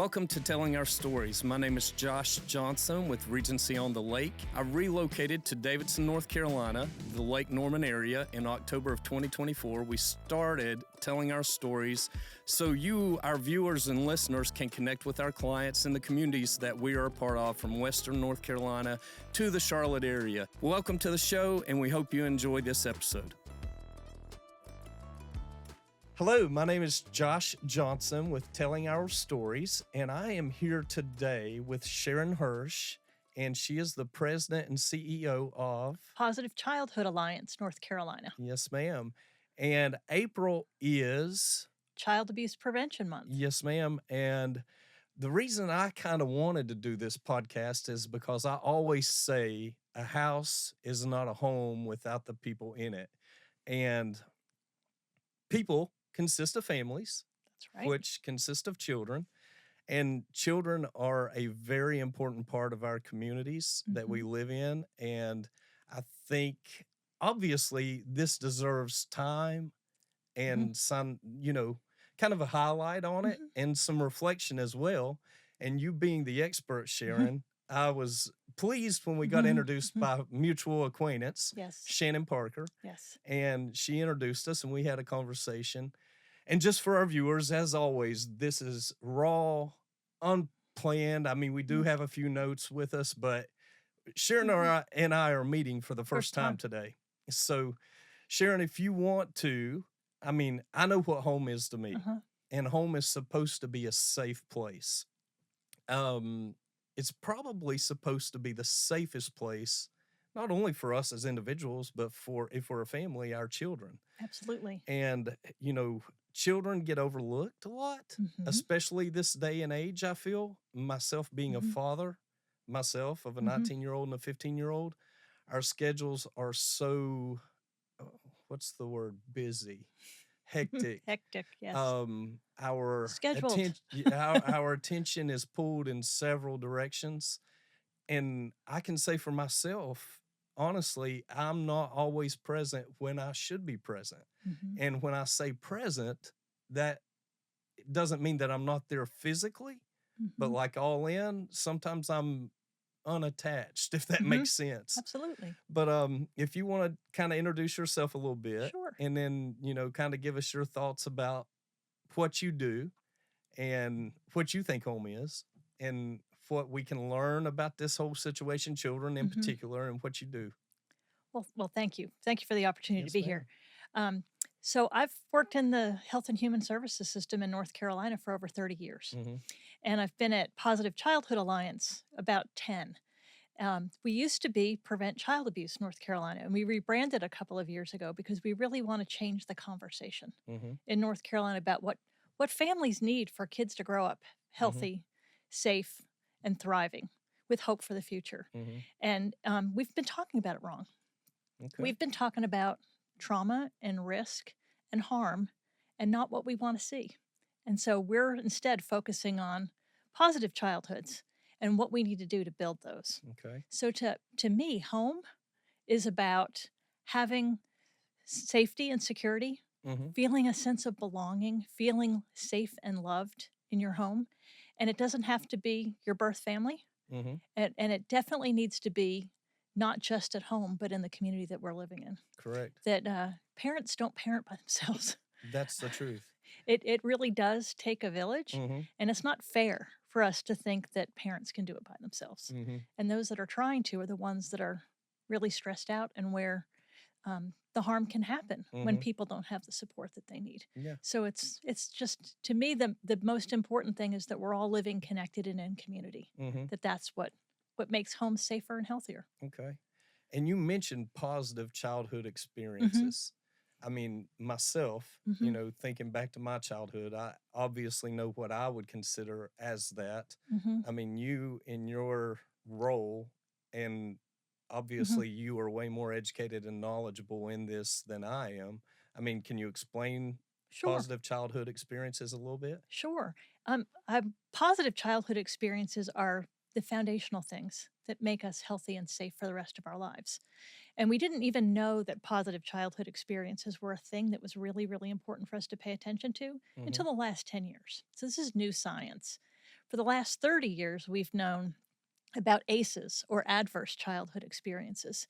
Welcome to Telling Our Stories. My name is Josh Johnson with Regency on the Lake. I relocated to Davidson, North Carolina, the Lake Norman area, in October of 2024. We started telling our stories so you, our viewers and listeners, can connect with our clients in the communities that we are a part of, from Western North Carolina to the Charlotte area. Welcome to the show, and we hope you enjoy this episode. Hello, my name is Josh Johnson with Telling Our Stories, and I am here today with Sharon Hirsch, and she is the president and CEO of Positive Childhood Alliance, North Carolina. Yes, ma'am. And April is Child Abuse Prevention Month. Yes, ma'am. And the reason I kind of wanted to do this podcast is because I always say a house is not a home without the people in it. And people consist of families, That's right. which consist of children. And children are a very important part of our communities that we live in. And I think, obviously, this deserves time and some, kind of a highlight on it and some reflection as well. And you being the expert, Sharon, I was pleased when we got introduced by a mutual acquaintance, Yes. Shannon Parker. Yes. And she introduced us and we had a conversation. And just for our viewers, as always, this is raw, unplanned. I mean, we do have a few notes with us, but Sharon and I are meeting for the first time today. So, Sharon, if you want to, I know what home is to me, and home is supposed to be a safe place. It's probably supposed to be the safest place, not only for us as individuals, but if we're a family, our children. Absolutely. And, children get overlooked a lot, especially this day and age, I feel. Myself being a father, myself of a 19-year-old and a 15-year-old, our schedules are so, what's the word, busy, hectic. Hectic, yes. Our Scheduled. our attention is pulled in several directions. And I can say for myself, honestly, I'm not always present when I should be present. And when I say present, that doesn't mean that I'm not there physically, but like all in, sometimes I'm unattached, if that makes sense. Absolutely. But if you want to kind of introduce yourself a little bit, Sure. and then, kind of give us your thoughts about what you do and what you think home is and what we can learn about this whole situation, children in particular, and what you do. Well, thank you. Thank you for the opportunity Yes, to be here. So I've worked in the health and human services system in North Carolina for over 30 years. And I've been at Positive Childhood Alliance about 10. We used to be Prevent Child Abuse North Carolina, and we rebranded a couple of years ago because we really want to change the conversation in North Carolina about what families need for kids to grow up healthy, safe, and thriving with hope for the future. And we've been talking about it wrong. Okay. We've been talking about trauma and risk and harm and not what we want to see. And so we're instead focusing on positive childhoods and what we need to do to build those. Okay. So to me, home is about having safety and security, feeling a sense of belonging, feeling safe and loved in your home. And it doesn't have to be your birth family. And it definitely needs to be not just at home, but in the community that we're living in. Correct. That parents don't parent by themselves. That's the truth. It really does take a village, and it's not fair for us to think that parents can do it by themselves. And those that are trying to are the ones that are really stressed out and where the harm can happen when people don't have the support that they need. Yeah. So it's just, to me, the most important thing is that we're all living connected and in community, that's what makes homes safer and healthier. Okay. And you mentioned positive childhood experiences. Myself, thinking back to my childhood, I obviously know what I would consider as that. You in your role, and obviously you are way more educated and knowledgeable in this than I am. Can you explain positive childhood experiences a little bit? Sure. Positive childhood experiences are the foundational things that make us healthy and safe for the rest of our lives. And we didn't even know that positive childhood experiences were a thing that was really, really important for us to pay attention to until the last 10 years. So this is new science. For the last 30 years, we've known about ACEs, or adverse childhood experiences,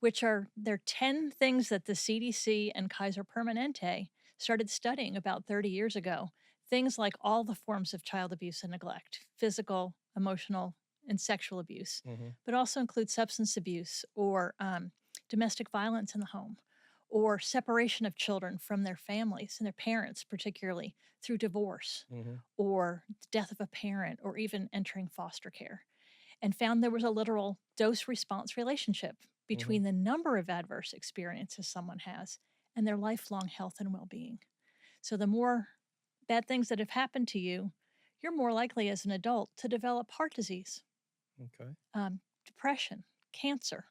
which are they're 10 things that the CDC and Kaiser Permanente started studying about 30 years ago. Things like all the forms of child abuse and neglect, physical, emotional, and sexual abuse, Mm-hmm. but also include substance abuse or domestic violence in the home, or separation of children from their families and their parents, particularly through divorce Mm-hmm. or the death of a parent, or even entering foster care, and found there was a literal dose response relationship Mm-hmm. between the number of adverse experiences someone has and their lifelong health and well being. So, the more bad things that have happened to you, you're more likely as an adult to develop heart disease, Okay. depression, cancer.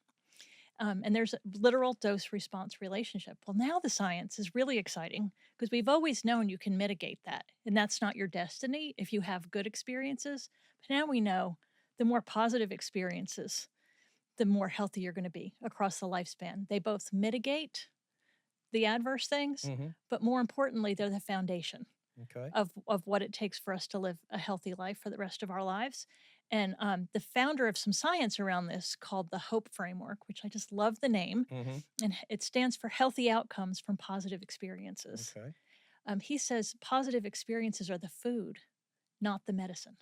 And there's a literal dose response relationship. Well, now the science is really exciting because we've always known you can mitigate that. And that's not your destiny if you have good experiences. But now we know the more positive experiences, the more healthy you're going to be across the lifespan. They both mitigate the adverse things, Mm-hmm. but more importantly, they're the foundation Okay. of what it takes for us to live a healthy life for the rest of our lives. And the founder of some science around this called the HOPE framework, which I just love the name, Mm-hmm. and it stands for healthy outcomes from positive experiences. Okay. He says positive experiences are the food, not the medicine.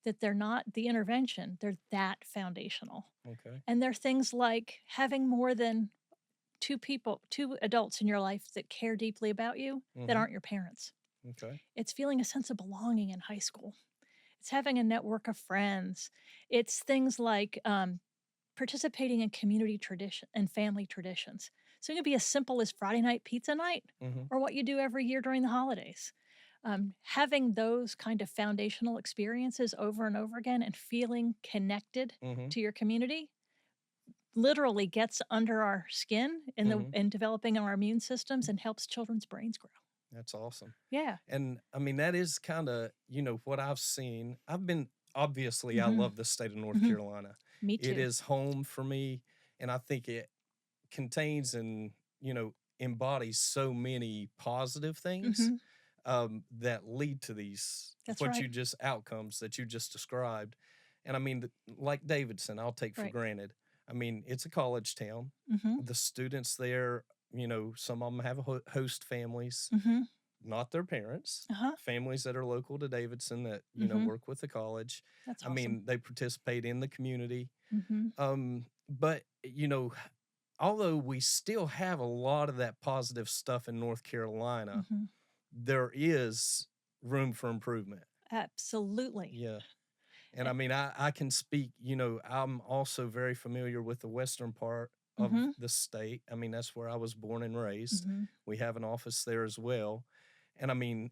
That they're not the intervention, they're that foundational. Okay. And they're things like having more than two adults in your life that care deeply about you that Mm-hmm. aren't your parents. Okay. It's feeling a sense of belonging in high school. It's having a network of friends. It's things like participating in community tradition and family traditions. So it can be as simple as Friday night pizza night Mm-hmm. or what you do every year during the holidays. Having those kind of foundational experiences over and over again and feeling connected Mm-hmm. to your community literally gets under our skin Mm-hmm. in developing our immune systems and helps children's brains grow. That's awesome. Yeah. And I mean, that is kind of, what I've seen. Obviously, I Hmm. love the state of North Hmm. Carolina. Me It too. is home for me. And I think it contains and, embodies so many positive things Hmm. that lead to these, That's what you right. just outcomes that you just described. And I mean, like Davidson, I'll take for Right. granted. I mean, it's a college town. Hmm. The students there, some of them have host families, Hmm. not their parents, Uh-huh. families that are local to Davidson that, Hmm. work with the college. That's I awesome. mean, they participate in the community. Hmm. But, although we still have a lot of that positive stuff in North Carolina, Hmm. there is room for improvement. Absolutely. Yeah. And I mean, I can speak, I'm also very familiar with the western part of Mm-hmm. the state. I mean, that's where I was born and raised. Hmm. We have an office there as well. And I mean,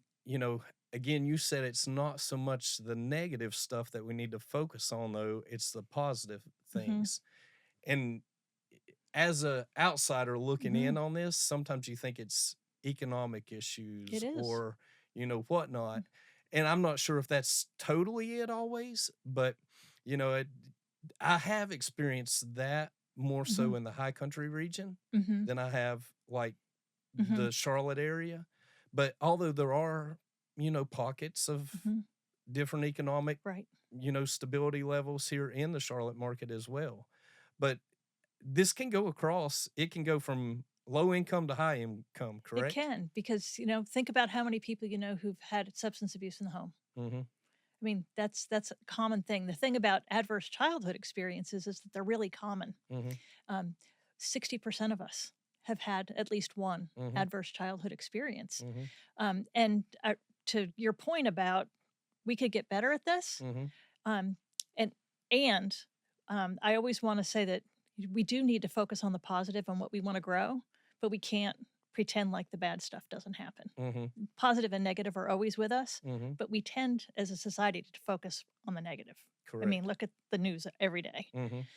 again, you said it's not so much the negative stuff that we need to focus on, though, it's the positive Hmm. things. And as a outsider looking Hmm. in on this, sometimes you think it's economic It issues is. or, whatnot. And I'm not sure if that's totally it always, but, you know, it, I have experienced that more Hmm. so in the high country region Hmm. than I have like Hmm. the Charlotte area. But although there are, pockets of Hmm. different economic, Right. stability levels here in the Charlotte market as well. But this can go across, it can go from low income to high income, It correct? can, because think about how many people who've had substance abuse in the home. Mhm, I mean, that's a common thing. The thing about adverse childhood experiences is that they're really common. mhm, Um, 60% of us have had at least one mhm, adverse childhood experience. mhm, And to your point about we could get better at this, mhm, um, and and I always want to say that we do need to focus on the positive and what we want to grow, but we can't pretend like the bad stuff doesn't happen. mhm, Positive and negative are always with us, mhm, but we tend as a society to focus on the negative. I mean, correct. look at the news every day. Mhm,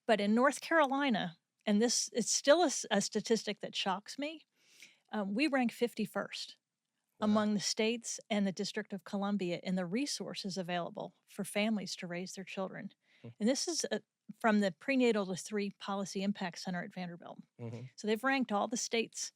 But in North Carolina, and this it's still a statistic that shocks me, we rank 51st wow. among the states and the District of Columbia in the resources available for families to raise their children. Mm, And this is from the Prenatal to Three Policy Impact Center at Vanderbilt. mhm, So they've ranked all the states,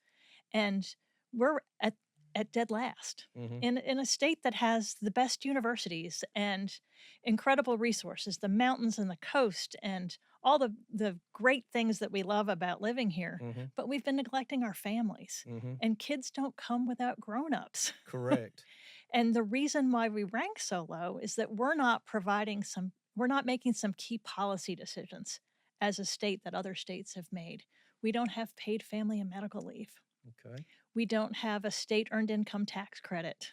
and we're at at dead last Mhm. in a state that has the best universities and incredible resources, the mountains and the coast and all the great things that we love about living here, Mhm. but we've been neglecting our families. Mhm. And kids don't come without grown-ups. Correct. And the reason why we rank so low is that we're not making some key policy decisions as a state that other states have made. We don't have paid family and medical leave. Okay. We don't have a state earned income tax credit.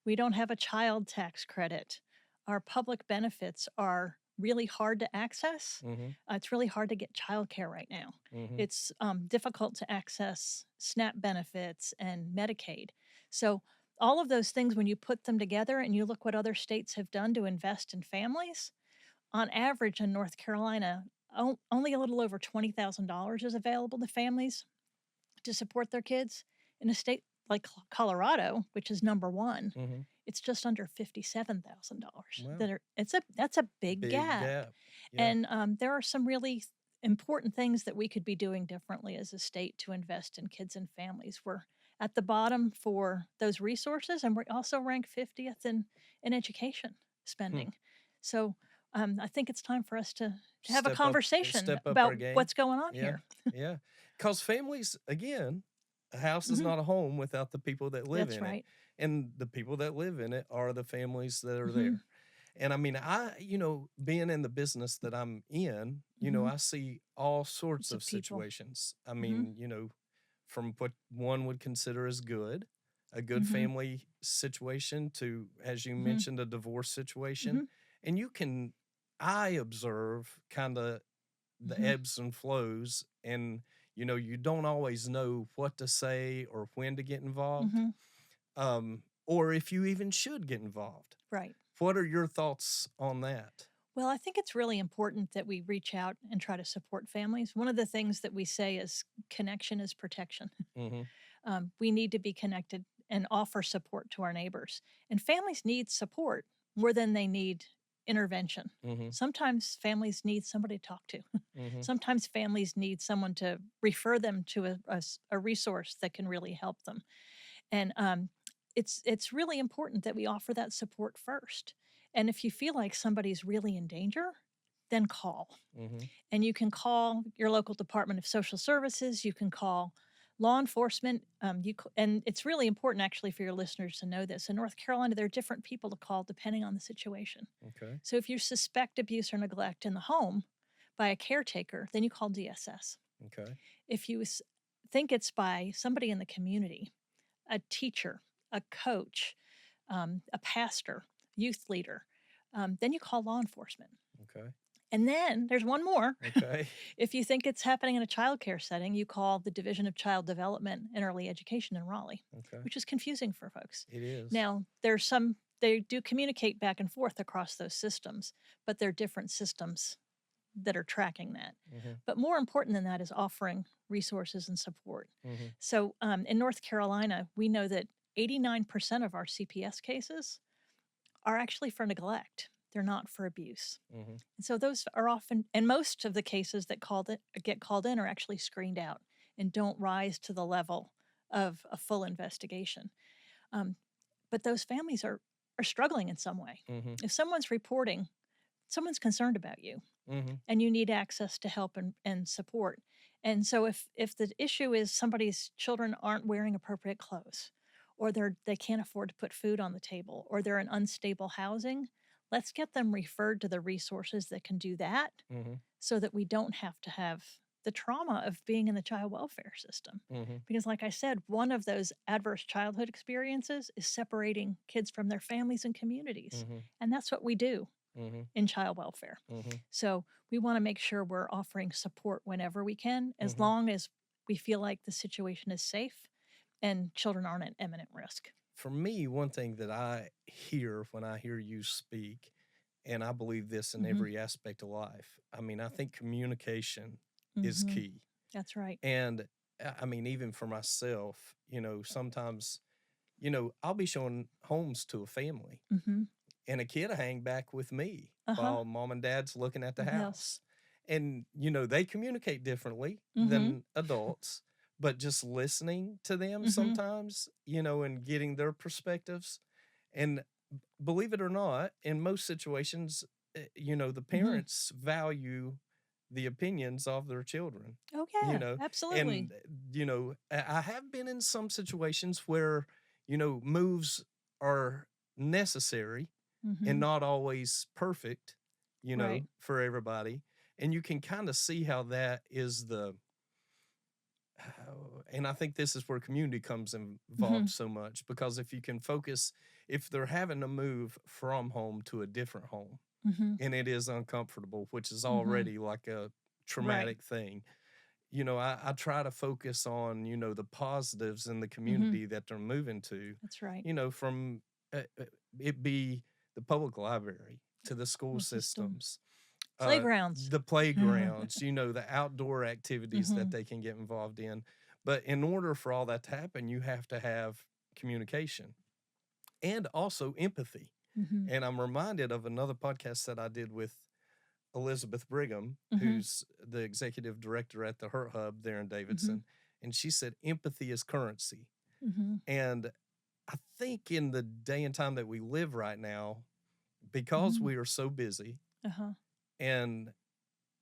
We don't have a child tax credit. Our public benefits are really hard to access. Mhm. It's really hard to get childcare right now. Mhm. It's difficult to access SNAP benefits and Medicaid. So, all of those things, when you put them together and you look what other states have done to invest in families, on average in North Carolina, only a little over $20,000 is available to families to support their kids. In a state like Colorado, which is number 1, Mhm. it's just under $57,000 Wow. that's a big Big gap. gap. Yeah. And, there are some really important things that we could be doing differently as a state to invest in kids and families. We're at the bottom for those resources, and we also rank 50th in education Hmm. spending. So, I think it's time for us to have a Step up conversation step up about our game. what's going on Yeah. here. Yeah. Cause families, again, a house is Mhm. not a home without the people that live That's in it. right. And the people that live in it are the families that are Mhm. there. And I mean, being in the business that I'm in, Mhm. I see all sorts It's a of people. situations. I Mhm. mean, from what one would consider as good, a good Mhm. family situation to, as you Mhm. mentioned, a divorce situation. Mhm. And I observe kind of the Mhm. ebbs and flows. And, you don't always know what to say or when to get involved, Mhm. or if you even should get involved. Right. What are your thoughts on that? Well, I think it's really important that we reach out and try to support families. One of the things that we say is connection is protection. Mhm. We need to be connected and offer support to our neighbors. And families need support more than they need intervention. Mhm. Sometimes families need somebody to talk to. Mhm. Sometimes families need someone to refer them to a resource that can really help them. And it's really important that we offer that support first. And if you feel like somebody's really in danger, then call. Mhm. And you can call your local Department of Social Services. You can call law enforcement. And it's really important, actually, for your listeners to know this. In North Carolina, there are different people to call depending on the situation. Okay. So if you suspect abuse or neglect in the home by a caretaker, then you call DSS. Okay. If you think it's by somebody in the community, a teacher, a coach, a pastor, youth leader, then you call law enforcement. Okay. And then there's one more. Okay. If you think it's happening in a childcare setting, you call the Division of Child Development and Early Education in Raleigh, Okay. which is confusing for folks. It is. Now, they do communicate back and forth across those systems, but they're different systems that are tracking that. Mhm. But more important than that is offering resources and support. Mhm. So in North Carolina, we know that 89% of our CPS cases are actually for neglect. They're not for abuse. Mhm. And so those are often, and most of the cases that get called in are actually screened out and don't rise to the level of a full investigation. Um, but those families are struggling in some way. Mhm. If someone's reporting, someone's concerned about you Mhm. and you need access to help and support. And so if the issue is somebody's children aren't wearing appropriate clothes, or they can't afford to put food on the table, or they're in unstable housing, let's get them referred to the resources that can do that Mhm. so that we don't have to have the trauma of being in the child welfare system. Mhm. Because like I said, one of those adverse childhood experiences is separating kids from their families and communities. Mhm. And that's what we do Mhm. in child welfare. Mhm. So we want to make sure we're offering support whenever we can, as Mhm. long as we feel like the situation is safe and children aren't at imminent risk. For me, one thing that I hear when I hear you speak, and I believe this in Hmm. every aspect of life, I mean, I think communication is Hmm. key. That's right. And I mean, even for myself, sometimes, I'll be showing homes to a family Hmm. and a kid will hang back with me Uh huh. while mom and dad's looking at the Yes. house. And, they communicate differently Hmm. than adults, but just listening to them Mhm. sometimes, and getting their perspectives. And believe it or not, in most situations, the Mhm. parents value the opinions of their children, Oh, you yeah, know, absolutely. and, I have been in some situations where, moves are necessary and Mhm. not always perfect, Right. for everybody. And you can kind of see how that is and I think this is where community comes involved Mhm. so much, because if you can focus, if they're having to move from home to a different home Mhm. and it is uncomfortable, which is Mhm. already like a Right. traumatic thing, I try to focus on, the positives in the Mhm. community that they're moving to, That's right. from it be the public library to the school School system. systems, uh, Playgrounds. the playgrounds, the outdoor activities that Mhm. they can get involved in. But in order for all that to happen, you have to have communication and also empathy. Mhm. And I'm reminded of another podcast that I did with Elizabeth Brigham, Mhm. who's the executive director at the Hurt Hub there in Mhm. Davidson. And she said, empathy is currency. Mhm. And I think in the day and time that we live right now, because Mhm. we are so busy, Uh-huh. and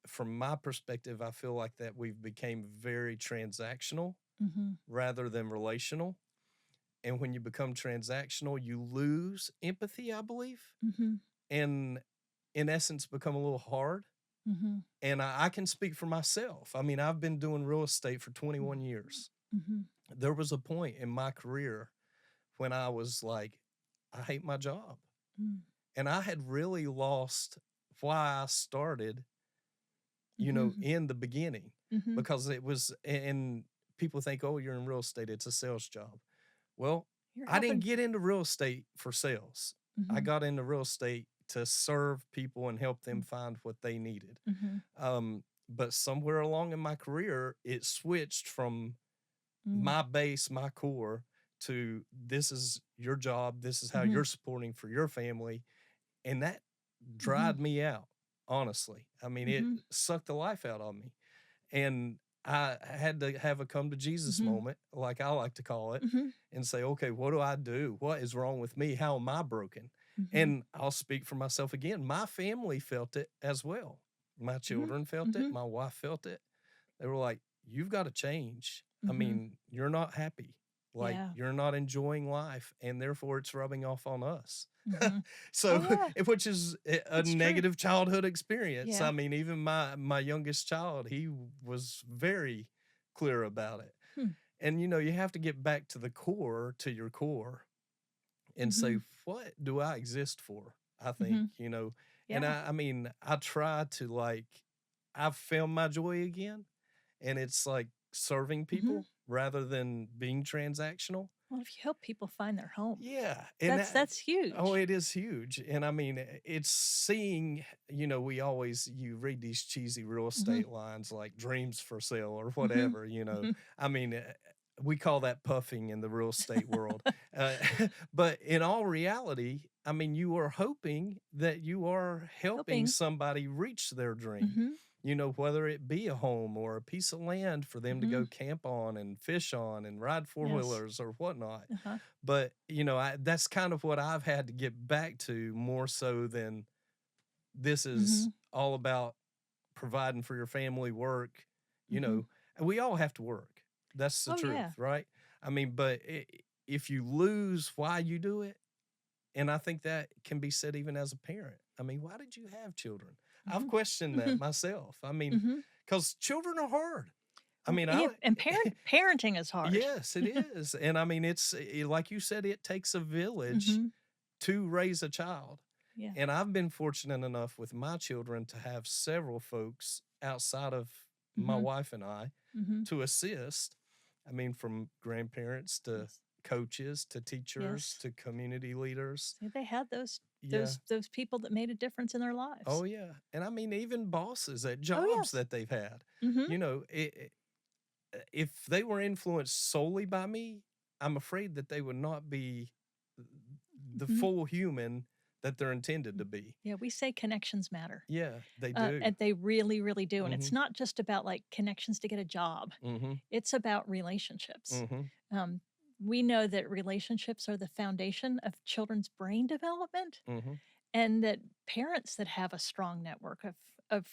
from my perspective, I feel like that we've became very transactional Mhm. rather than relational. And when you become transactional, you lose empathy, I believe, Mhm. and in essence, become a little hard. Mhm. And I can speak for myself. I mean, I've been doing real estate for 21 years. Mhm. There was a point in my career when I was like, I hate my job. Mhm. And I had really lost why I started, Mhm. in the beginning, Mhm. because it was, and people think, oh, you're in real estate, it's a sales job. Well, You're I didn't helping. get into real estate for sales. I Mhm. got into real estate to serve people and help them Mm. find what they needed. Mhm. But somewhere along in my career, it switched from Mm. my base, my core, to this is your job, this is how Mhm. you're supporting for your family. And that Mhm. dried me out, honestly. I mean, it Mhm. sucked the life out of me. And I had to have a come to Jesus Mhm. moment, like I like to call it, Mhm. and say, okay, what do I do? What is wrong with me? How am I broken? Mhm. And I'll speak for myself again. My family felt it as well. My Mhm. children felt it. Mhm. My wife felt it. They were like, you've got to change. I Mhm. mean, you're not happy. Like, Yeah. you're not enjoying life, and therefore it's rubbing off on us. Mhm. Oh, So, yeah. which is a It's true. negative childhood experience. I Yeah. mean, even my youngest child, he was very clear about it. Hmm. And you have to get back to the core, to your core, and say, Mhm. what do I exist for? I think, Mhm. and Yeah. I mean, I try to, like, I've found my joy again, and it's like serving Mhm. people rather than being transactional. Well, if you help people find their home, Yeah, and that's oh, huge. it is huge, and I mean, it's seeing, we always you read these cheesy real Mhm. estate lines like "dreams for sale" or Mhm. whatever. Mhm. I mean, we call that puffing in the real estate world, uh, but in all reality, I mean, you are hoping that you are helping Helping. somebody reach their dream. Mhm. Whether it be a home or a piece of land for them to go Mhm. camp on and fish on and ride four Yes. wheelers or whatnot. Uh-huh. But, that's kind of what I've had to get back to, more so than this is Mhm. all about providing for your family, work, Mhm. and we all have to work. That's the Oh, truth, yeah. right? I mean, but if you lose why you do it, and I think that can be said even as a parent. I mean, why did you have children? I've Mhm. questioned that Mhm. myself. I mean, Mhm. because children are hard. I Oh, mean, yeah, and parenting is hard. yes, it is. And I mean, like you said, it takes a village Mhm. to raise a child. Yeah. And I've been fortunate enough with my children to have several folks outside of my Mhm. wife and I Mhm. to assist. I mean, from grandparents to Yes. coaches to teachers Yes. to community leaders. See, they had those Yeah. those those people that made a difference in their Oh, lives. yeah. And I mean, even bosses at Oh, jobs yes. that they've had. Mhm. If they were influenced solely by me, I'm afraid that they would not be the Mhm. full human that they're intended to be. Yeah, we say connections matter. Yeah, they do. And they really, really do. And it's Mhm. not just about like connections to get a job. Mhm. It's about relationships. Mhm. Um, we know that relationships are the foundation of children's brain development, Mhm. and that parents that have a strong network of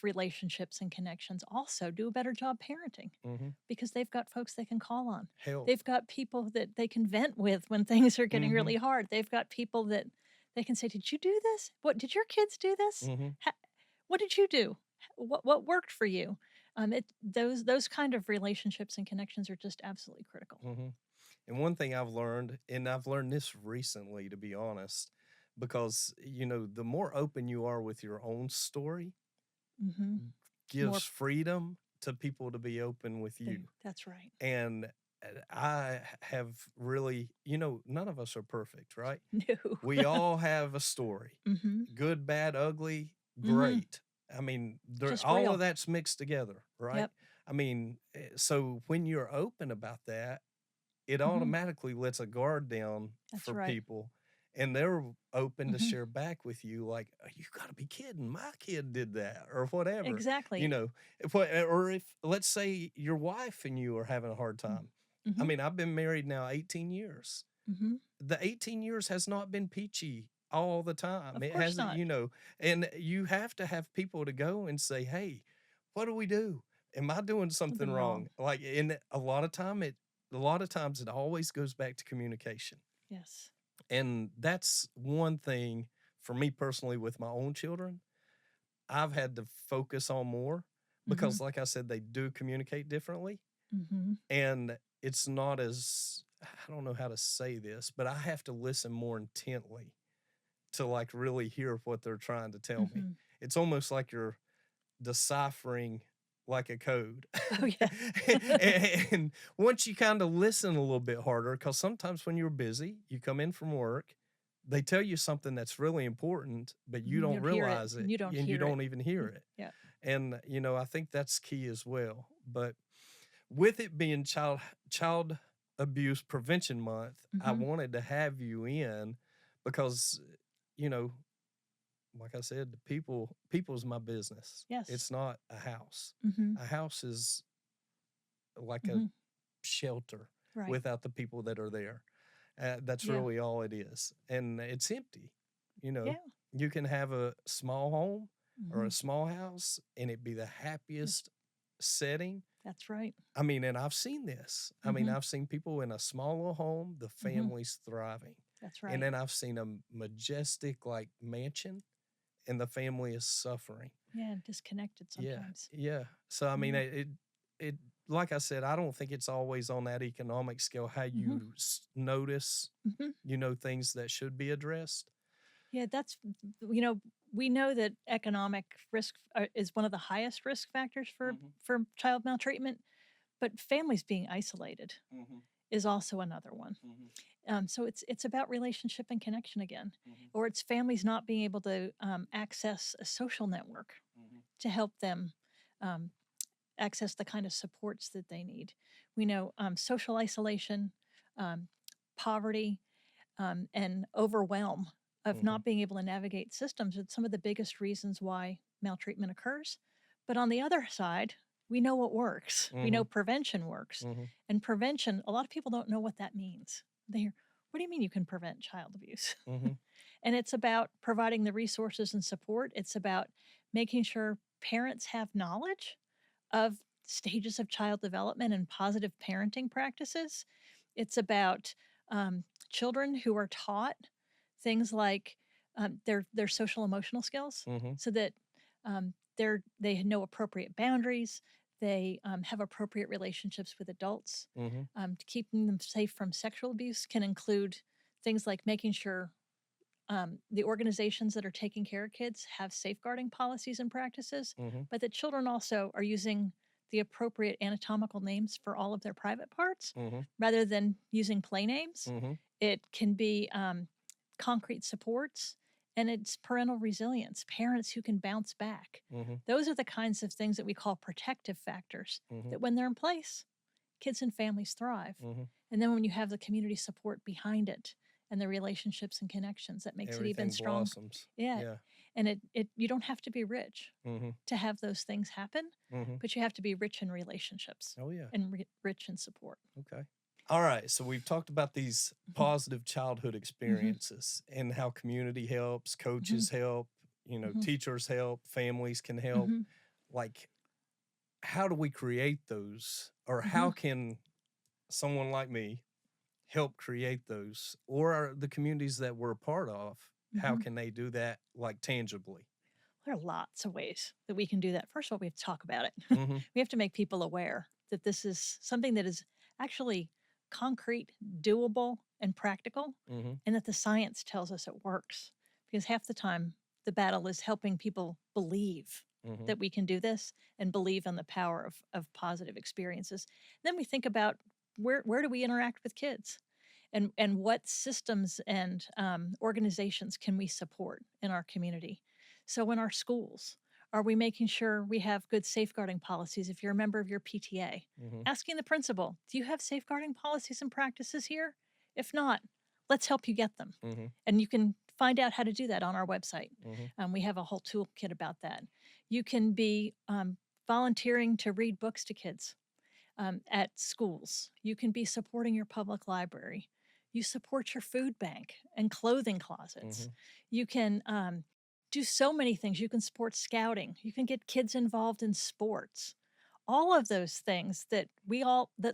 relationships and connections also do a better job parenting Mhm. because they've got folks they can call on. Help. They've got people that they can vent with when things are getting Mhm. really hard. They've got people that they can say, "Did you do this? What did your kids do this? Mhm. What did you do? What worked for you?" Those kind of relationships and connections are just absolutely critical. Mhm. And one thing I've learned, and I've learned this recently, to be honest, because, the more open you are with your own story Hmm. gives More, freedom to people to be open with you. that's right. And I have really, none of us are perfect, right? No. We all have a story, Hmm. good, bad, ugly, Hmm. great. I mean, Just all of real. that's mixed together, right? Yep. I mean, so when you're open about that, it Hmm. automatically lets a guard down That's for right. people, and they're open to Hmm. share back with you like, "Oh, you gotta be kidding, my kid did that," or whatever, you Exactly. know? Or if let's say your wife and you are having a hard time. I Hmm. mean, I've been married now 18 years. Hmm. The 18 years has not been peachy all the time. Of It course hasn't, not. and you have to have people to go and say, "Hey, what do we do? Am I doing something Something wrong?" wrong. Like, and a lot of times it always goes back to communication. Yes. And that's one thing for me personally with my own children, I've had to focus on more Hmm. because like I said, they do communicate differently. Hmm. And it's not as, I don't know how to say this, but I have to listen more intently to like really hear what they're trying to tell me. Hmm. It's almost like you're deciphering like a code. Oh yeah. And once you kind of listen a little bit harder, because sometimes when you're busy, you come in from work, they tell you something that's really important, but you Mhm. You don't don't hear it. realize it You don't and you hear it. don't even hear it. Yeah. And I think that's key as well. But with it being child abuse prevention month, I Hmm. wanted to have you in because you know like I said, people's my business. Yes. It's not a house. Hmm. A house is like a Hmm. shelter Right. without the people that are there. That's Yeah. really all it is, and it's empty. You know, Yeah. you can have a small home or Hmm. a small house, and it be the Just happiest setting. that's right. I mean, and I've seen this. I mean, Hmm. I've seen people in a small little home, the Hmm. family's thriving, That's and right. then I've seen a majestic like mansion, and the family is suffering. Yeah. Disconnected Yeah, sometimes. yeah. So I mean, Yeah. it like I said, I don't think it's always on that economic scale how Hmm. you notice, Hmm. things that should be addressed. Yeah. You know, we know that economic risk is one of the highest risk factors Mhm. for child maltreatment, but families being isolated Mhm. is also another one. Mhm. So it's about relationship and connection again, Mhm. or it's families not being able to access a social network Mhm. to help them um, access the kind of supports that they need. We know social isolation, um, poverty, and overwhelm of Mhm. not being able to navigate systems are some of the biggest reasons why maltreatment occurs. But on the other side, we know what works. We know Mhm. prevention works. Mhm. And prevention, a lot of people don't know what that means. They hear, what do you mean you can prevent child abuse? Mhm. And it's about providing the resources and support. It's about making sure parents have knowledge of stages of child development and positive parenting practices. It's about children who are taught things like their social emotional skills, Mhm. so that they know appropriate boundaries. They have appropriate relationships with adults. Mhm. Keeping them safe from sexual abuse can include things like making sure the organizations that are taking care of kids have safeguarding policies and practices, Mhm. but that children also are using the appropriate anatomical names for all of their private parts Mhm. rather than using play names. Mhm. It can be concrete supports, and it's parental resilience, parents who can bounce back. Mhm. Those are the kinds of things that we call protective factors Mhm. that, when they're in place, kids and families thrive. Mhm. And then when you have the community support behind it, and the relationships and connections that makes it even Everything strong. blossoms. Yeah. Yeah. And it you don't have to be rich Mm-hmm. to have those things happen, Mm-hmm. but you have to be rich in relationships Oh yeah. and rich in support. Okay. All right. So we've talked about these Mhm. positive childhood Mhm. experiences and how community helps, Mhm. coaches help, Mhm. teachers help, families can help. Mhm. Like, how do we create those? Or how Mhm. can someone like me help create those? Or are the communities that we're a part of, how Mhm. can they do that like tangibly? There are lots of ways that we can do that. First of all, we have to talk about it. Mm-hmm. We have to make people aware that this is something that is actually concrete, doable, and practical, Mm-hmm. and that the science tells us it works. Because half the time, the battle is helping people believe Mm-hmm. that we can do this and believe in the power of positive experiences. Then we think about where do we interact with kids? And what systems and organizations can we support in our community? So, in our schools, are we making sure we have good safeguarding policies? If you're a member of your PTA, Mm-hmm. asking the principal, do you have safeguarding policies and practices here? If not, let's help you get them. Mm-hmm. And you can find out how to do that on our website. Mm-hmm. We have a whole toolkit about that. You can be volunteering to read books to kids at schools. You can be supporting your public library. You support your food bank and clothing closets. Mm-hmm. You can do so many things. You can support scouting. You can get kids involved in sports. All of those things that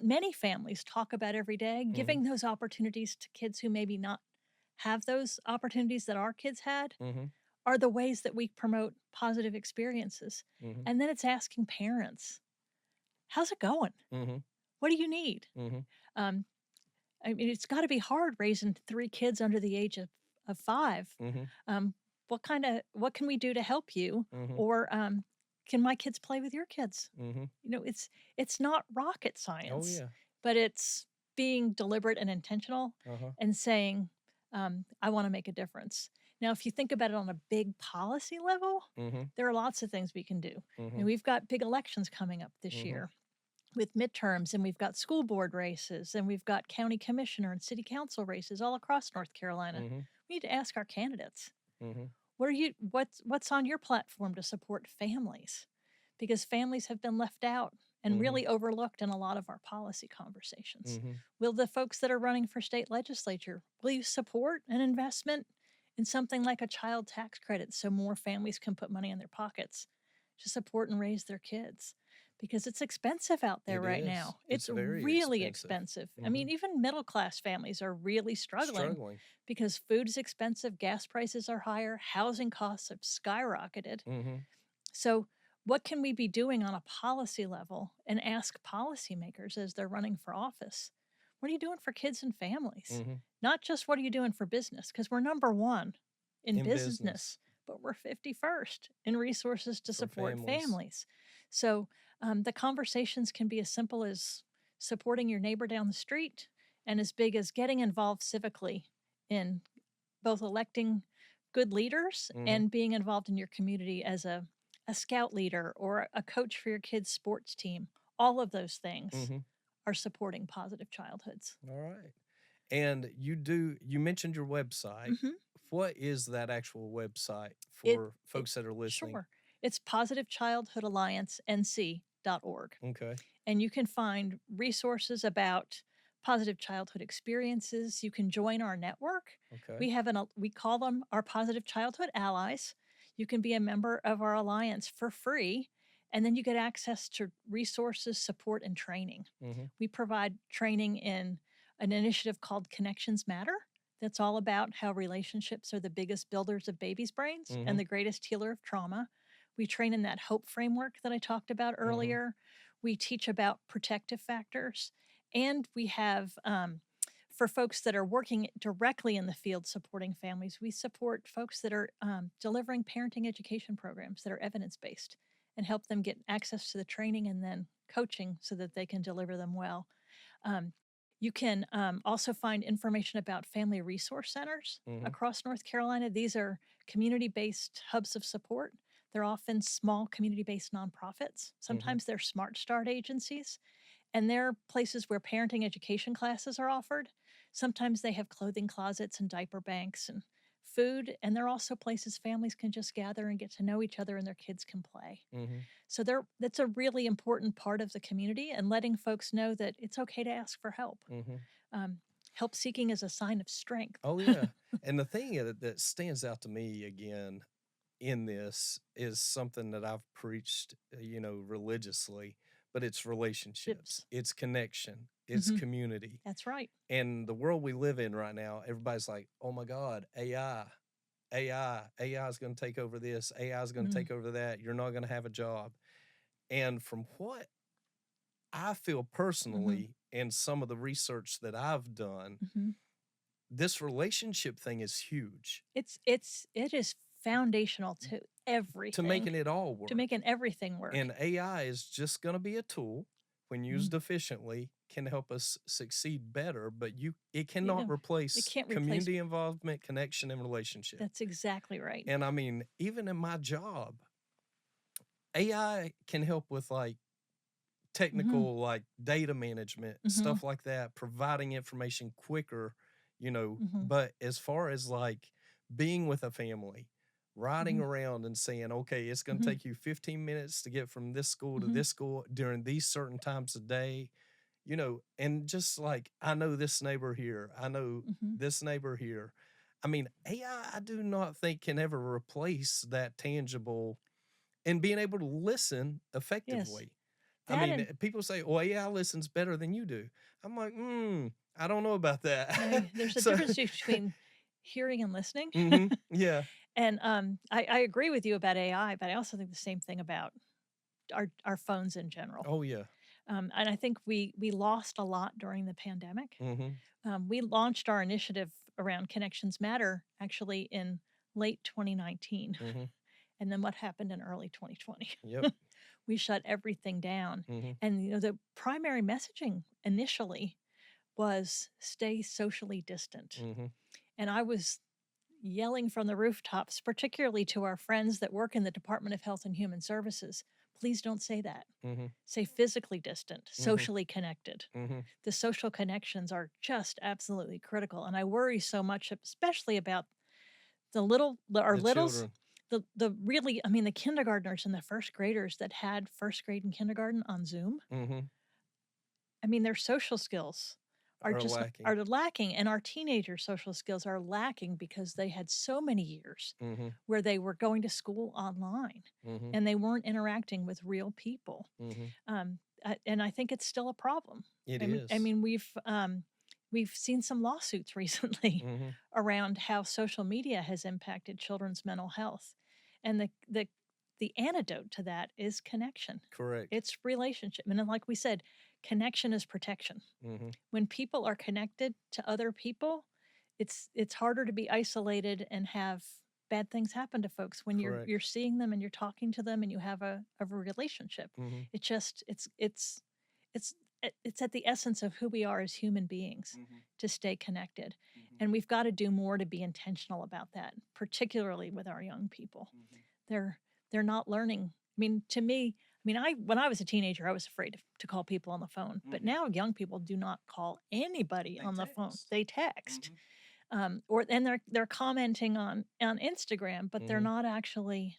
many families talk about every day, Mm-hmm. giving those opportunities to kids who maybe not have those opportunities that our kids had, Mm-hmm. are the ways that we promote positive experiences. Mm-hmm. And then it's asking parents, how's it going? Mm-hmm. What do you need? Mm-hmm. Um, I mean, it's got to be hard raising three kids under the age of five. Mm-hmm. Um, what can we do to help you? Mm-hmm. Or can my kids play with your kids? Mm-hmm. It's not rocket Oh science, yeah. but it's being deliberate and intentional Uh-huh. and saying, I want to make a difference. Now, if you think about it on a big policy level, Mm-hmm. there are lots of things we can do. Mm-hmm. We've got big elections coming up this Mm-hmm. year with midterms, and we've got school board races, and we've got county commissioner and city council races all across North Carolina. Mm-hmm. We need to ask our candidates, Mm-hmm. what's on your platform to support families? Because families have been left out and Mm-hmm. really overlooked in a lot of our policy conversations. Mm-hmm. Will the folks that are running for state legislature, will you support an investment in something like a child tax credit so more families can put money in their pockets to support and raise their kids? Because it's expensive out there It right is. now. It's It's very really expensive. expensive. I Mm-hmm. mean, even middle class families are really struggling Struggling. because food is expensive, gas prices are higher, housing costs have skyrocketed. Mm-hmm. So, what can we be doing on a policy level and ask policymakers as they're running for office? What are you doing for kids and families? Mm-hmm. Not just what are you doing for business, because we're number one in In business business, but we're 51st in resources to for support families. families. So, the conversations can be as simple as supporting your neighbor down the street and as big as getting involved civically in both electing good leaders Mm-hmm. and being involved in your community as a scout leader or a coach for your kids' sports team. All of those things Mm-hmm. are supporting positive childhoods. All right. And you mentioned your website. Hmm. What is that actual website It, for it folks that are listening? Sure. It's positivechildhoodalliancenc.org. Okay. And you can find resources about positive childhood experiences. You can join our network. Okay. We call them our positive childhood allies. You can be a member of our alliance for free, and then you get access to resources, support, and training. Mm-hmm. We provide training in an initiative called Connections Matter. That's all about how relationships are the biggest builders of babies' brains Mm-hmm. and the greatest healer of trauma. We train in that hope framework that I talked about Mm-hmm. earlier. We teach about protective factors. And we have, for folks that are working directly in the field supporting families, we support folks that are delivering parenting education programs that are evidence based and help them get access to the training and then coaching so that they can deliver them well. Um, you can also find information about family resource centers Mm-hmm. across North Carolina. These are community based hubs of support. They're often small community based nonprofits. Mm-hmm. Sometimes they're Smart Start agencies, and they're places where parenting education classes are offered. Sometimes they have clothing closets and diaper banks and food, and they're also places families can just gather and get to know each other and their kids can play. Mhm. So that's a really important part of the community and letting folks know that it's okay to ask for help. Mhm. Um, Help seeking is a sign of strength. Oh, yeah. And the thing that stands out to me again in this is something that I've preached, religiously, but it's relationships, Ships. it's connection, it's Hmm. community. That's right. And the world we live in right now, everybody's like, oh my God, AI is going to take over this, AI is going to Mm, take over that. You're not going to have a job. And from what I feel hmm. personally and some of the research that I've done, Hmm. this relationship thing is huge It is foundational to to everything, making it all to work. making everything work. And AI is just going to be a tool when Mm. used efficiently can help us succeed better, but it You cannot know, it replace can't replace. community involvement, connection, and relationship. That's exactly right. And I mean, even in my job, AI can help with like Hmm. technical, like data management, Hmm. stuff like that, providing information quicker, Hmm. but as far as like being with a family, riding Hmm. around and saying, okay, it's going to Hmm. take you 15 minutes to get from this school to Hmm. this school during these certain times of day, and just like, I know this neighbor here, I know Hmm. this neighbor here. I mean, AI, I do not think can ever replace that tangible and being able to listen Yes, effectively. I that mean, and people say, "Oh, AI listens better than you do." I'm like, I don't know about that." there's a So, difference between hearing and listening. yeah. And I agree with you about AI, but I also think the same thing about our phones in general. Oh, yeah. And I think we lost a lot during the pandemic. Mhm, We launched our initiative around Connections Matter actually in late 2019. mhm. And then what happened in early 2020? Yep. We shut everything down. Mhm, And the primary messaging initially was stay socially distant. mhm, And I was yelling from the rooftops, particularly to our friends that work in the Department of Health and Human Services, please don't say that. mhm, Say physically distant, mhm, socially connected. mhm. The social connections are just absolutely critical. And I worry so much, especially about our The littles, children. the really, I mean, the kindergartners and the first graders that had first grade and kindergarten on Zoom. Mhm. I mean, their social skills Are lacking. are lacking, and our teenager social skills are lacking because they had so many years Mhm, where they were going to school online mhm, and they weren't interacting with real people. mhm. And I think it's still a problem. It I is. mean, we've seen some lawsuits recently Mhm. around how social media has impacted children's mental health, and the antidote to that is connection. Correct. It's relationship, and then, like we said, connection is protection. Mhm. When people are connected to other people, it's harder to be isolated and have bad things happen to folks when you're Correct. seeing them and you're talking to them and you have a relationship. Mhm, It just it's it's at the essence of who we are as human beings mhm, to stay connected. mhm, And we've got to do more to be intentional about that, particularly with our young people. mhm. They're they're not learning. I mean, to me, I mean, I when I was a teenager, I was afraid to call people on the phone. But Mhm. now young people do not call anybody They on the phone. text. They text, Mhm, or and they're commenting on Instagram, but they're mhm. not actually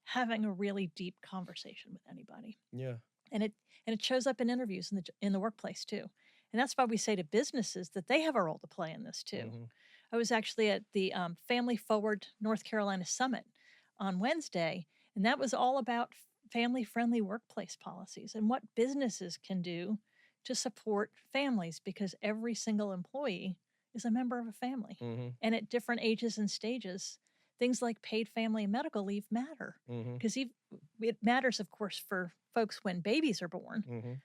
having a really deep conversation with anybody. Yeah. And it shows up in interviews in the workplace too. And that's why we say to businesses that they have a role to play in this too. Mhm, I was actually at the Family Forward North Carolina Summit on Wednesday, and that was all about family friendly workplace policies and what businesses can do to support families because every single employee is a member of a family. mhm, And at different ages and stages, things like paid family and medical leave matter mhm, because it matters, of course, for folks when babies are born, mhm,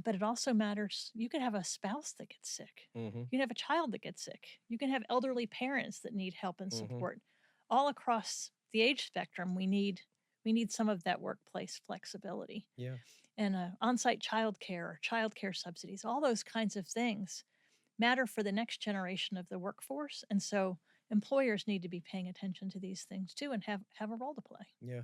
but it also matters. You could have a spouse that gets sick. mhm, You can have a child that gets sick. You can have elderly parents that need help and mhm. support. All across the age spectrum, we need some of that workplace flexibility Yeah. and on-site childcare or childcare subsidies. All those kinds of things matter for the next generation of the workforce, and so employers need to be paying attention to these things too and have a role to play. Yeah.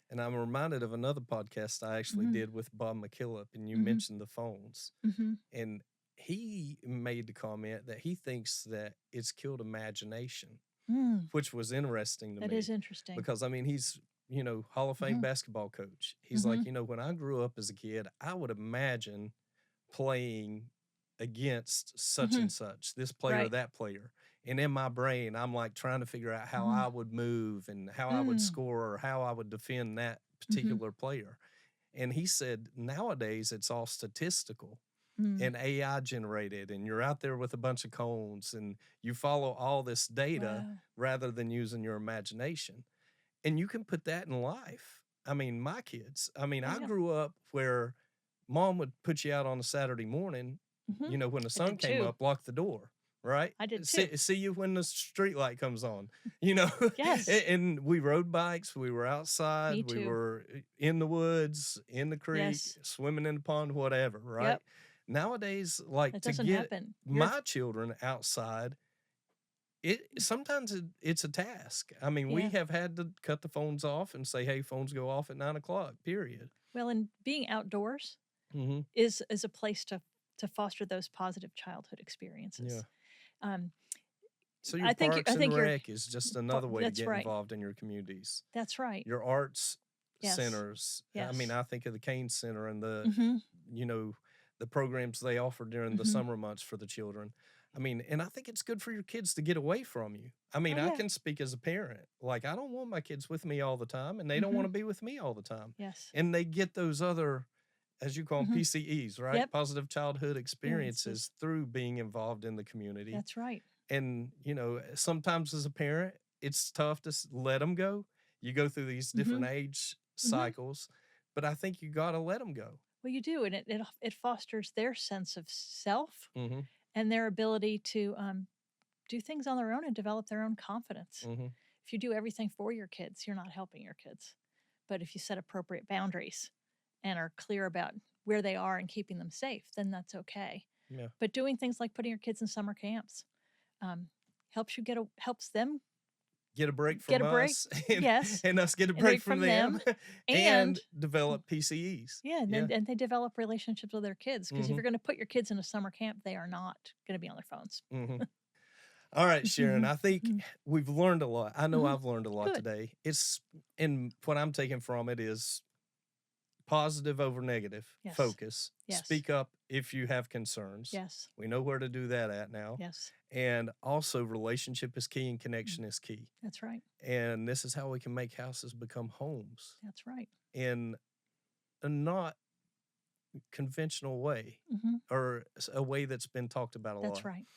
And I'm reminded of another podcast I actually Hmm. did with Bob McKillop, and you Hmm. mentioned the phones. Hmm. And he made the comment that he thinks that it's killed imagination, Mm, which was interesting to that is me interesting. because I mean, he's, Hall of Fame Mhm, basketball coach. He's like, mhm, when I grew up as a kid, I would imagine playing against such mhm, and such, this player, right. that player. And in my brain, I'm like trying to figure out how Mhm, I would move and how I would mm, score or how I would defend that mhm, particular player. And he said nowadays it's all statistical mm. and AI generated, and you're out there with a bunch of cones and you follow all this data Wow. rather than using your imagination. And you can put that in life. I mean, my kids, Oh, I yeah. grew up where mom would put you out on a Saturday morning, Mhm. when the I sun did came too. up, lock the door, right? I did too. See you when the street light comes on, you know? Yes. And we rode bikes, we were outside, Me we too. were in the woods, in the creek, Yes. swimming in the pond, whatever, right? Yep. Nowadays, like That to doesn't get happen. my children outside, it's a task. I mean, we Yeah. have had to cut the phones off and say, "Hey, phones go off at 9 o'clock." Period. Well, and being outdoors Hmm. is a place to foster those positive childhood Yeah. experiences. Um, So your I think parks and you're rec is just another way to that's get right. involved in your communities. That's right. Your arts Yes. centers. I mean, Yes. I think of the Kane Center and Mhm. you know, the programs they offer during the Mhm. summer months for the children. I mean, and I think it's good for your kids to get away from you. I Oh mean, I yeah. can speak as a parent. Like, I don't want my kids with me all the time, and they don't want Mhm. to be with me all the time. Yes. And they get those other, as you call them, Mhm. PCEs, right? Yep. Positive childhood Experiences. experiences through being involved in the community. That's right. And, sometimes as a parent, it's tough to let them go. You go through these different Mhm. age Mhm. cycles, but I think you got to let them go. Well, you do, and it fosters their sense of self Hmm. and their ability to do things on their own and develop their own confidence. Hmm. If you do everything for your kids, you're not helping your kids. But if you set appropriate boundaries and are clear about where they are and keeping them safe, then that's okay. Yeah. But doing things like putting your kids in summer camps um, helps them Get a break get from a break. us and Yes, and us get a and break break from from them them, and and develop PCEs. yeah, and Yeah. then and they develop relationships with their kids. Because if Mhm. you're going to put your kids in a summer camp, they are not going to be on their phones. Mhm. All right, Sharon, I think we've learned a lot. I know Mhm. I've learned a lot Good. today. And what I'm taking from it is positive over negative Yes. focus. Yes. Speak up if you have concerns. Yes. We know where to do that at now. Yes. And also, relationship is key and Mm. connection is key. That's right. And this is how we can make houses become homes That's right. in a not conventional way, Mhm. or a way that's been talked about a That's lot. right.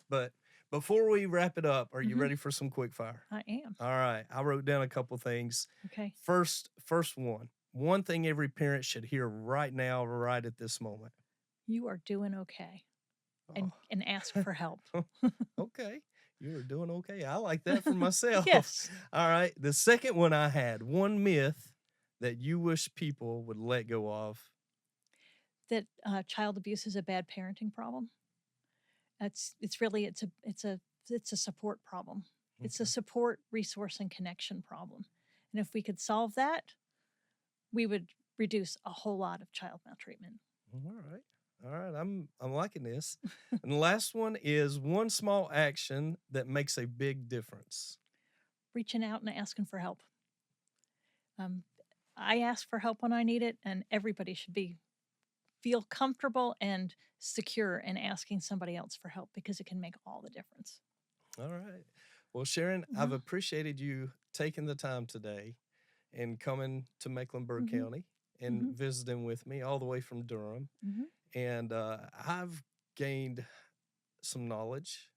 But before we wrap it up, are you Mhm. ready for some quick fire? I am. All right, I wrote down a couple things. Okay. First one thing every parent should hear right now, right at this moment. You are doing okay, Oh. and ask for help. Okay, you are doing okay. I like that for myself. Yes. All right, the second one I had, one myth that you wish people would let go of. That child abuse is a bad parenting problem. It's really it's a support problem. It's a Okay. support, resource, and connection problem. And if we could solve that, we would reduce a whole lot of child maltreatment. All right. All right. I'm liking this. And the last one is one small action that makes a big difference. Reaching out and asking for help. Um, I ask for help when I need it, and everybody should be feel comfortable and secure in asking somebody else for help because it can make all the difference. All right. Well, Sharon, I've Mhm. appreciated you taking the time today and coming to Mecklenburg Mhm. County and Mhm. visiting with me all the way from Durham. Mhm. And I've gained some knowledge.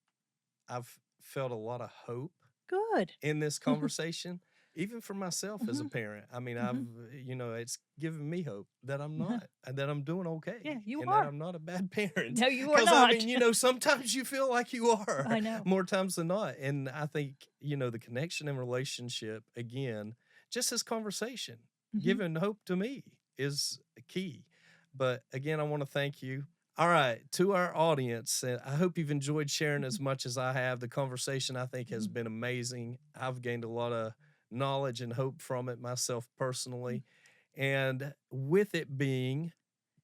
I've felt a lot of hope Good. in this conversation, even for myself as a Mhm. parent. I mean, Mhm. it's given me hope that I'm Uh-huh. not, and that I'm doing Yeah, okay, you and that are. I'm not a bad parent. No, you are Because, I not. mean, sometimes you feel like you are I know. more times than not. And I think, the connection and relationship, again, just this conversation, Mhm. giving hope to me is key. But again, I want to thank you. All right, to our audience, I hope you've enjoyed sharing as Mhm. much as I have. The conversation, I think, has Mhm. been amazing. I've gained a lot of knowledge and hope from it myself Mm. personally. And with it being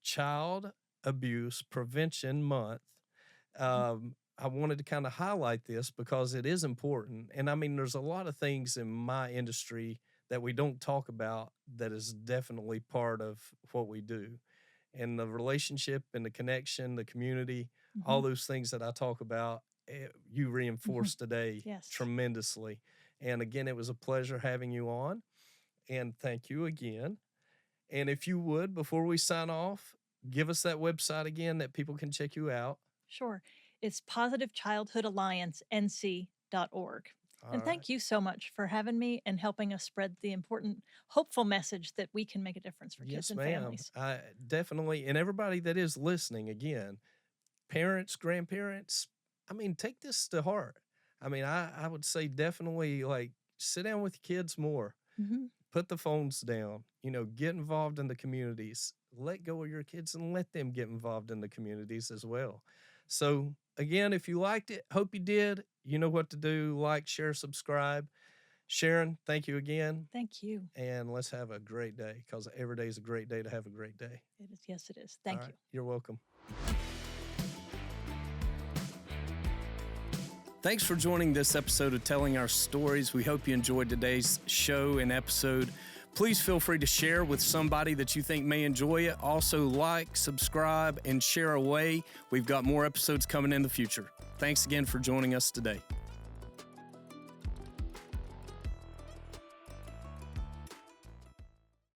Child Abuse Prevention Month, I wanted to kind of highlight this because it is important. And I mean, there's a lot of things in my industry that we don't talk about that is definitely part of what we do. And the relationship and the connection, the community, all Mhm. those things that I talk about, you Mhm. reinforced today Yes. tremendously. And again, it was a pleasure having you on. And thank you again. And if you would, before we sign off, give us that website again that people can check you out. Sure. It's positivechildhoodalliancenc.org. All And right. thank you so much for having me and helping us spread the important, hopeful message that we can make a difference for kids Yes, and ma'am. families. I definitely, and everybody that is listening, again, parents, grandparents, I mean, take this to heart. I mean, I would say definitely like sit down with your kids more, Hmm. put the phones down, get involved in the communities, let go of your kids and let them get involved in the communities as well. So, again, if you liked it, hope you did. You know what to do like, share, subscribe. Sharon, thank you again. Thank you. And let's have a great day because every day is a great day to have a great day. It is. Yes, it is. All Thank right. you. You're welcome. Thanks for joining this episode of Telling Our Stories. We hope you enjoyed today's show and episode. Please feel free to share with somebody that you think may enjoy it. Also, like, subscribe, and share away. We've got more episodes coming in the future. Thanks again for joining us today.